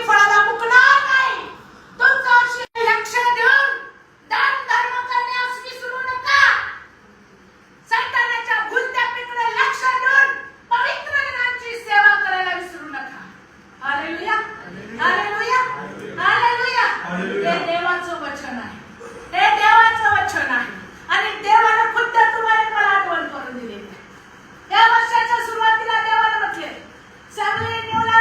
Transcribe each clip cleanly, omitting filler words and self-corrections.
फळाला मुकणार नाही. तुमचं लक्ष देऊन दान धर्म करण्यास विसरू नका. सैतानाच्या भुलत्यापीकडे लक्ष देऊन पवित्र जनांची सेवा करायला विसरू नका. Hallelujah, hallelujah, hallelujah. हे देवाचं वचन आहे, हे देवाचं वचन आहे. आणि देवाने खुद्द तुम्हाला मला आठवण करून दिली. या वर्षाच्या सुरुवातीला देवाने म्हटले, सांगली न्यूला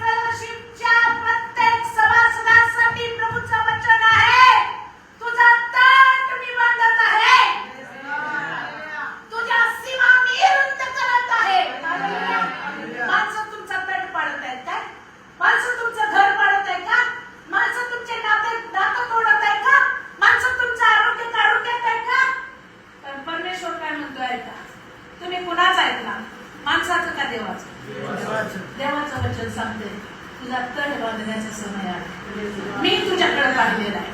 फेलोशिपच्या प्रत्येक सभासदासाठी प्रभूचं वचन आहे, तुझा तट मी बांधत आहे, तुझ्या सीमा मी रुंद करत आहे. माणसं तुमचा तट पाडत आहेत का? माणसं तुमचं घर पाडत आहे का? माणसं तुमचे नातं तोडत आहे का? माणसं तुमचं आरोग्य काढून घेत आहे का? पण परमेश्वर काय म्हणतोय का? तुम्ही कुणाच ऐकला, माणसाचं का देवाचं? देवाचं वचन सांगते, तुझा तट बांधण्याचा समय आहे. मी तुझ्याकडे पाहिलेला आहे.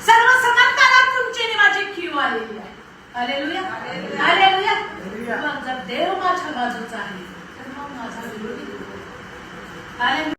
सर्व समानताला तुमची आणि माझी कीव आलेली आहे. Hallelujah, hallelujah. मग जर देव माझ्या बाजूचा आहे तर मग माझा विरोधी कोण? हालेलुया.